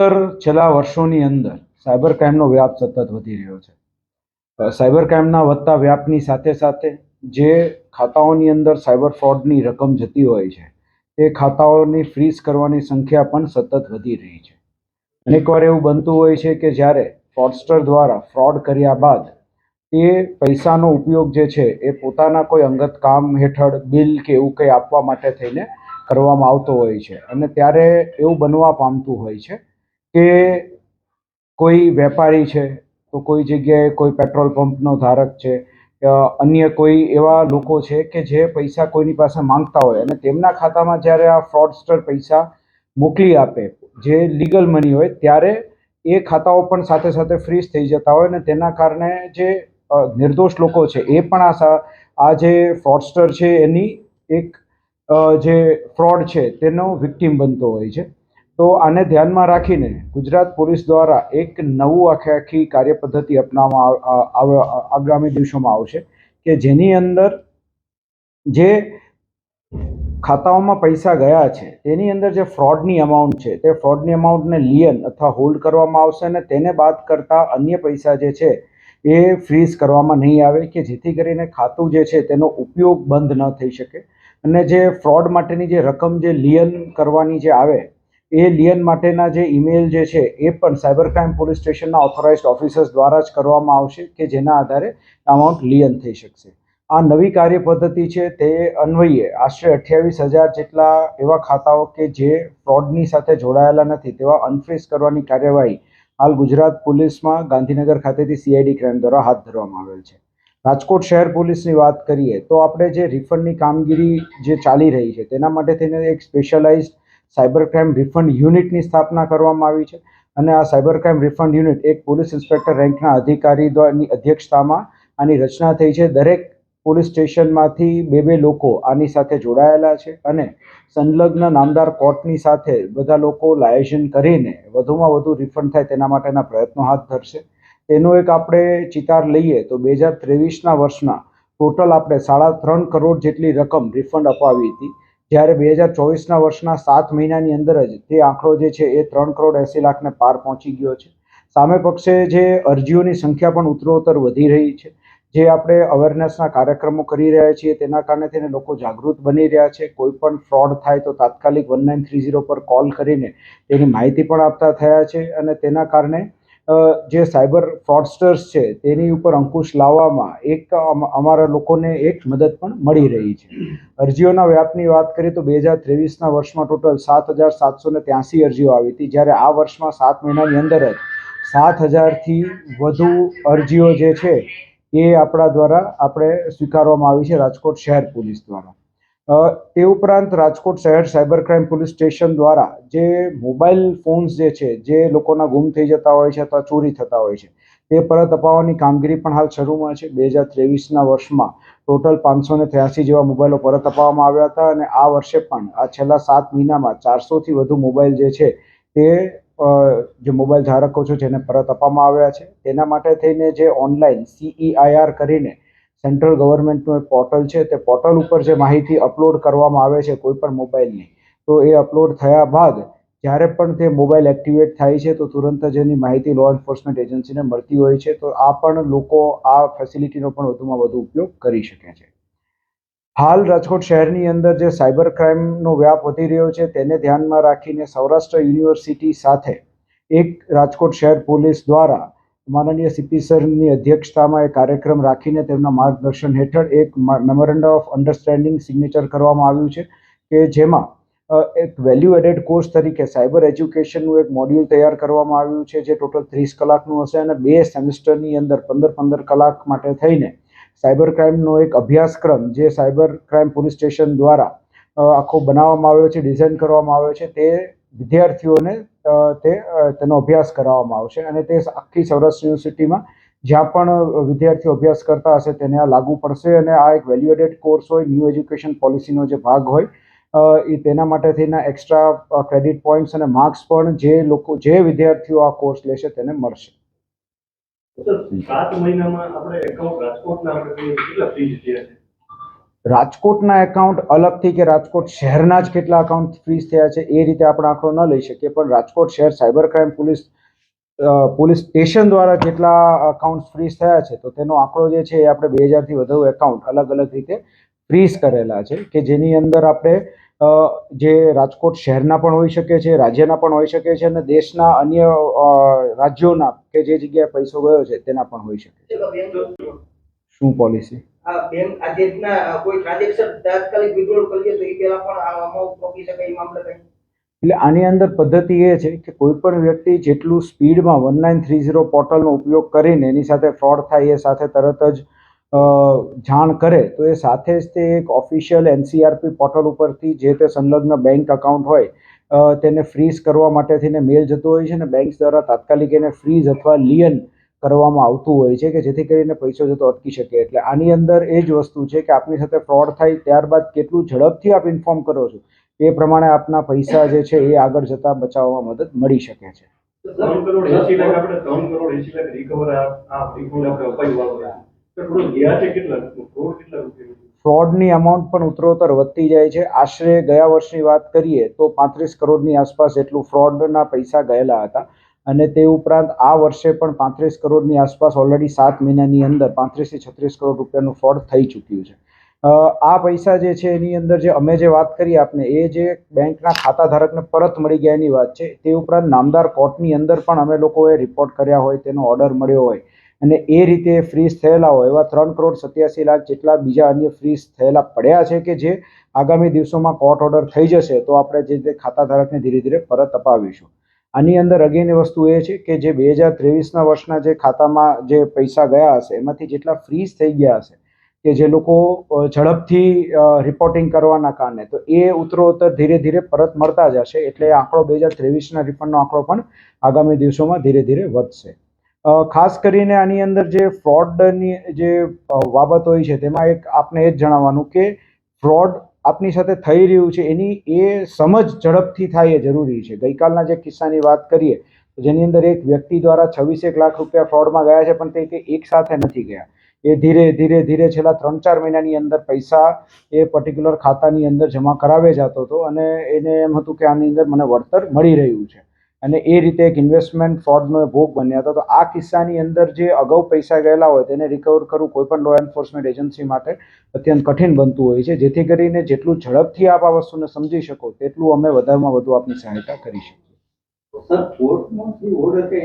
છેલ્લા વર્ષોની અંદર સાયબર ક્રાઇમનો વ્યાપ સતત વધી રહ્યો છે। સાયબર ક્રાઇમના વધતા વ્યાપની સાથે સાથે જે ખાતાઓની અંદર સાયબર ફ્રોડની રકમ જતી હોય છે તે ખાતાઓની ફ્રીઝ કરવાની સંખ્યા પણ સતત વધી રહી છે। અનેકવાર એવું બનતું હોય છે કે જ્યારે ફ્રોડસ્ટર દ્વારા ફ્રોડ કર્યા બાદ એ પૈસાનો ઉપયોગ જે છે એ પોતાના કોઈ અંગત કામ હેઠળ બિલ કે એવું કંઈ આપવા માટે થઈને કરવામાં આવતો હોય છે, અને ત્યારે એવું બનવા પામતું હોય છે કે કોઈ વેપારી છે તો કોઈ જગ્યાએ કોઈ પેટ્રોલ પંપનો ધારક છે, અન્ય કોઈ એવા લોકો છે કે જે પૈસા કોઈની પાસે માંગતા હોય અને તેમના ખાતામાં જ્યારે આ ફ્રોડસ્ટર પૈસા મોકલી આપે જે લીગલ મની હોય, ત્યારે એ ખાતાઓ પણ સાથે સાથે ફ્રીઝ થઈ જતા હોય અને તેના કારણે જે નિર્દોષ લોકો છે એ પણ આ જે ફ્રોડસ્ટર છે એની એક જે ફ્રોડ છે તેનો વિક્ટીમ બનતો હોય છે। તો આને ધ્યાનમાં રાખીને ગુજરાત પોલીસ દ્વારા એક નવું આખી કાર્યપદ્ધતિ અપનાવવામાં આગામી દિવસોમાં આવશે કે જેની અંદર જે ખાતાઓમાં પૈસા ગયા છે તેની અંદર જે ફ્રોડની અમાઉન્ટ છે તે ફ્રોડની અમાઉન્ટને લિયન અથવા હોલ્ડ કરવામાં આવશે અને તેને બાદ કરતા અન્ય પૈસા જે છે એ ફ્રીઝ કરવામાં નહીં આવે કે જેથી કરીને ખાતું જે છે તેનો ઉપયોગ બંધ ન થઈ શકે અને જે ફ્રોડ માટેની જે રકમ જે લિયન કરવાની જે આવે એ લિયન માટેના જે ઈમેલ જે છે એ પણ સાયબર ક્રાઇમ પોલીસ સ્ટેશનના ઓથોરાઇઝ્ડ ઓફિસર્સ દ્વારા જ કરવામાં આવશે કે જેના આધારે અમાઉન્ટ લિયન થઈ શકશે। આ નવી કાર્ય પદ્ધતિ છે તે અન્વયે આશરે 28,000 જેટલા એવા ખાતાઓ કે જે ફ્રોડની સાથે જોડાયેલા નથી તેવા અનફ્રીઝ કરવાની કાર્યવાહી હાલ ગુજરાત પોલીસમાં ગાંધીનગર ખાતેથી CID ક્રાઇમ દ્વારા હાથ ધરવામાં આવેલ છે। રાજકોટ શહેર પોલીસની વાત કરીએ તો આપણે જે રિફંડની કામગીરી જે ચાલી રહી છે તેના માટે થઈને એક સ્પેશિયલાઇઝ્ડ સાયબર ક્રાઇમ રિફંડ યુનિટની સ્થાપના કરવામાં આવી છે અને આ સાયબર ક્રાઇમ રિફંડ યુનિટ એક પોલીસ ઇન્સ્પેક્ટર રેન્કના અધિકારી દ્વારાની અધ્યક્ષતામાં આની રચના થઈ છે। દરેક પોલીસ સ્ટેશનમાંથી બે લોકો આની સાથે જોડાયેલા છે અને સંલગ્ન નામદાર કોર્ટની સાથે બધા લોકો લાયઝન કરીને વધુમાં વધુ રિફંડ થાય તેના માટેના પ્રયત્નો હાથ ધરશે। તેનો એક આપણે ચિતાર લઈએ તો 2023ના વર્ષના ટોટલ આપણે 3.5 કરોડ જેટલી રકમ રિફંડ અપાવી હતી, જ્યારે 2024ના વર્ષના 7 મહિનાની અંદર જ તે આંકડો જે છે એ 3,80,00,000ને પાર પહોંચી ગયો છે। સામે પક્ષે જે અરજીઓની સંખ્યા પણ ઉત્તરોત્તર વધી રહી છે। જે આપણે અવેરનેસના કાર્યક્રમો કરી રહ્યા છીએ તેના કારણે તેને લોકો જાગૃત બની રહ્યા છે। કોઈ પણ ફ્રોડ થાય તો તાત્કાલિક 1930 પર કોલ કરીને તેની માહિતી પણ આપતા થયા છે અને તેના કારણે જે સાયબર ફ્રોડસ્ટર્સ છે તેની ઉપર અંકુશ લાવવામાં એક અમારા લોકોને એક મદદ પણ મળી રહી છે। અરજીઓના વ્યાપની વાત કરીએ તો 2023ના વર્ષમાં ટોટલ 7,783 અરજીઓ આવી હતી, જ્યારે આ વર્ષમાં 7 મહિનાની અંદર જ 7,000થી વધુ અરજીઓ જે છે એ આપણા દ્વારા આપણે સ્વીકારવામાં આવી છે રાજકોટ શહેર પોલીસ દ્વારા। તે ઉપરાંત રાજકોટ શહેર સાયબર ક્રાઇમ પોલીસ સ્ટેશન દ્વારા જે મોબાઈલ ફોન્સ જે છે જે લોકોના ગુમ થઈ જતા હોય છે અથવા ચોરી થતા હોય છે તે પરત અપાવવાની કામગીરી પણ હાલ શરૂમાં છે। 2023ના વર્ષમાં ટોટલ 583 જેવા મોબાઈલો પરત અપાવવામાં આવ્યા હતા અને આ વર્ષે પણ આ છેલ્લા 7 મહિનામાં 400થી વધુ મોબાઈલ જે છે તે જે મોબાઈલ ધારકો છે જેને પરત આપવામાં આવ્યા છે। તેના માટે થઈને જે ઓનલાઈન CEIR કરીને સેન્ટ્રલ ગવર્મેન્ટનું એક પોર્ટલ છે તે પોર્ટલ ઉપર જે માહિતી અપલોડ કરવામાં આવે છે કોઈ પણ મોબાઈલની, તો એ અપલોડ થયા બાદ જ્યારે પણ તે મોબાઈલ એક્ટિવેટ થાય છે તો તુરંત જ એની માહિતી લો એન્ફોર્સમેન્ટ એજન્સીને મળતી હોય છે। તો આ પણ લોકો આ ફેસિલિટીનો પણ વધુમાં વધુ ઉપયોગ કરી શકે છે। હાલ રાજકોટ શહેરની અંદર જે સાયબર ક્રાઇમનો વ્યાપ વધી રહ્યો છે તેને ધ્યાનમાં રાખીને સૌરાષ્ટ્ર યુનિવર્સિટી સાથે એક રાજકોટ શહેર પોલીસ દ્વારા માનનીય CP સરની અધ્યક્ષતામાં એક કાર્યક્રમ રાખીને તેમના માર્ગદર્શન હેઠળ એક મેમોરેન્ડમ ઓફ અન્ડરસ્ટેન્ડિંગ સિગ્નેચર કરવામાં આવ્યું છે કે જેમાં એક વેલ્યુ એડેડ કોર્સ તરીકે સાયબર એજ્યુકેશનનું એક મોડ્યુલ તૈયાર કરવામાં આવ્યું છે જે ટોટલ 30 કલાકનું હશે અને 2 સેમેસ્ટરની અંદર 15 કલાક માટે થઈને સાયબર ક્રાઇમનો એક અભ્યાસક્રમ જે સાયબર ક્રાઇમ પોલીસ સ્ટેશન દ્વારા આખો બનાવવામાં આવ્યો છે, ડિઝાઇન કરવામાં આવ્યો છે, તે વિદ્યાર્થીઓને તેનો અભ્યાસ કરાવવામાં આવશે અને તે આખી સૌરાષ્ટ્ર યુનિવર્સિટીમાં જ્યાં પણ વિદ્યાર્થીઓ અભ્યાસ કરતા હશે તેને આ લાગુ પડશે અને આ એક વેલ્યુ એડેડ કોર્સ હોય, ન્યૂ એજ્યુકેશન પોલિસીનો જે ભાગ હોય એ તેના માટે થઈને એક્સ્ટ્રા ક્રેડિટ પોઈન્ટ્સ અને માર્ક્સ પણ જે વિદ્યાર્થીઓ આ કોર્સ લેશે તેને મળશે। 7 મહિનામાં આપણે એકાઉન્ટ રાજકોટના આપણે કેટલા ફ્રીઝ થયા છે? રાજકોટના એકાઉન્ટ અલગથી કે રાજકોટ શહેરના જ કેટલા એકાઉન્ટ ફ્રીઝ થયા છે એ રીતે આપણે આંકડો ન લઈ શકીએ, પણ રાજકોટ શહેર સાયબર ક્રાઇમ પોલીસ સ્ટેશન દ્વારા જેટલા અકાઉન્ટ ફ્રીઝ થયા છે તો તેનો આંકડો જે છે એ આપણે 2000થી વધુ એકાઉન્ટ અલગ અલગ રીતે ફ્રીઝ કરેલા છે, કે જેની અંદર આપણે જે રાજકોટ શહેરના પણ હોઈ શકે છે, રાજ્યના પણ હોઈ શકે છે અને દેશના અન્ય રાજ્યોના કે જે જગ્યાએ પૈસો ગયો છે તેના પણ હોઈ શકે છે. શું પોલિસી? બેંક આજે રીતના કોઈ ટ્રાન્ઝેક્શન તાત્કાલિક વિડ્રોલ કરીએ તો એ પહેલા પણ આ અમાઉન્ટ રોકી શકાય એ મામલે કંઈ? એટલે આની અંદર પદ્ધતિ એ છે કે કોઈ પણ વ્યક્તિ જેટલું સ્પીડમાં 1930 પોર્ટલનો ઉપયોગ કરીને એની સાથે ફ્રોડ થાય એ સાથે તરત જ જાણ કરે તો એ સાથે જ તે એક ઓફિશિયલ NCRP પોર્ટલ ઉપરથી જે તે સંલગ્ન બેંક અકાઉન્ટ હોય તેને ફ્રીઝ કરવા માટે થઈને મેલ જતો હોય છે અને બેંક દ્વારા તાત્કાલિક એને ફ્રીઝ અથવા લિયન કરવામાં આવતું હોય છે કે જેથી કરીને પૈસો જતો અટકી શકે. એટલે આની અંદર એ જ વસ્તુ છે કે આપની સાથે ફ્રોડ થાય ત્યારબાદ કેટલું ઝડપથી આપ ઇન્ફોર્મ કરો છો એ પ્રમાણે આપના પૈસા જે છે એ આગળ જતા બચાવવામાં મદદ મળી શકે છે. 3 કરોડ 80 લાખ આપણે 3 કરોડ 80 લાખ રિકવર આ રિફંડ આપણે અપાયું વાળો તો થોડું ગયા છે કેટલા કરોડ કેટલા રૂપિયા? ફ્રોડની અમાઉન્ટ પણ ઉત્તરોત્તર વધતી જાય છે. આશરે ગયા વર્ષની વાત કરીએ તો 35 કરોડની આસપાસ એટલું ફ્રોડના પૈસા ગયેલા હતા અને તે ઉપરાંત આ વર્ષે પણ 35 કરોડની આસપાસ ઓલરેડી 7 મહિનાની અંદર 35 થી 36 કરોડ રૂપિયાનું ફ્રોડ થઈ ચૂક્યું છે. આ પૈસા જે છે એની અંદર જે અમે જે વાત કરી આપને એ જે બેંકના ખાતા ધારકને પરત મળી ગયા એની વાત છે. તે ઉપરાંત નામદાર કોર્ટની અંદર પણ અમે લોકોએ રિપોર્ટ કર્યા હોય, તેનો ઓર્ડર મળ્યો હોય અને એ રીતે ફ્રીઝ થયેલા હોય એવા 3 કરોડ 87 લાખ જેટલા બીજા અન્ય ફ્રીઝ થયેલા પડ્યા છે કે જે આગામી દિવસોમાં કોર્ટ ઓર્ડર થઈ જશે તો આપણે જે તે ખાતા ધારકને ધીરે ધીરે પરત અપાવીશું. આની અંદર અગેન વસ્તુ એ છે કે જે 2023ના વર્ષના જે ખાતામાં જે પૈસા ગયા હશે એમાંથી જેટલા ફ્રીઝ થઈ ગયા હશે કે જે લોકો ઝડપથી રિપોર્ટિંગ કરવાના કારણે તો એ ઉત્તરોત્તર ધીરે ધીરે પરત મળતા જશે. એટલે આંકડો 2023ના રિફંડનો આંકડો પણ આગામી દિવસોમાં ધીરે ધીરે વધશે. ખાસ કરીને આની અંદર જે ફ્રોડની જે બાબત હોય છે તેમાં એક આપને એ જ જણાવવાનું કે ફ્રોડ આપની સાથે થઈ રહ્યું છે એની એ સમજ ઝડપથી થાય એ જરૂરી છે. ગઈકાલના જે કિસ્સાની વાત કરીએ જેની અંદર એક વ્યક્તિ દ્વારા 26 લાખ રૂપિયા ફ્રોડમાં ગયા છે, પણ તે એક સાથે નથી ગયા. એ ધીરે ધીરે ધીરે છેલ્લા 3-4 મહિનાની અંદર પૈસા એ પર્ટિક્યુલર ખાતાની અંદર જમા કરાવે જતો હતો અને એને એમ હતું કે આની અંદર મને વળતર મળી રહ્યું છે અને એ રીતે એક ઇન્વેસ્ટમેન્ટ ફ્રોડનો ભોગ બન્યા હતા. તો આ કિસ્સાની અંદર જે અગાઉ પૈસા ગયેલા હોય તેને રિકવર કરવું કોઈ પણ લો એન્ફોર્સમેન્ટ એજન્સી માટે અત્યંત કઠિન બનતું હોય છે. જેથી કરીને જેટલું ઝડપથી આપ આ વસ્તુને સમજી શકો તેટલું અમે વધારેમાં વધુ આપની સહાયતા કરી શકીએ. સર કોર્ટમાં જે ઓર્ડર કે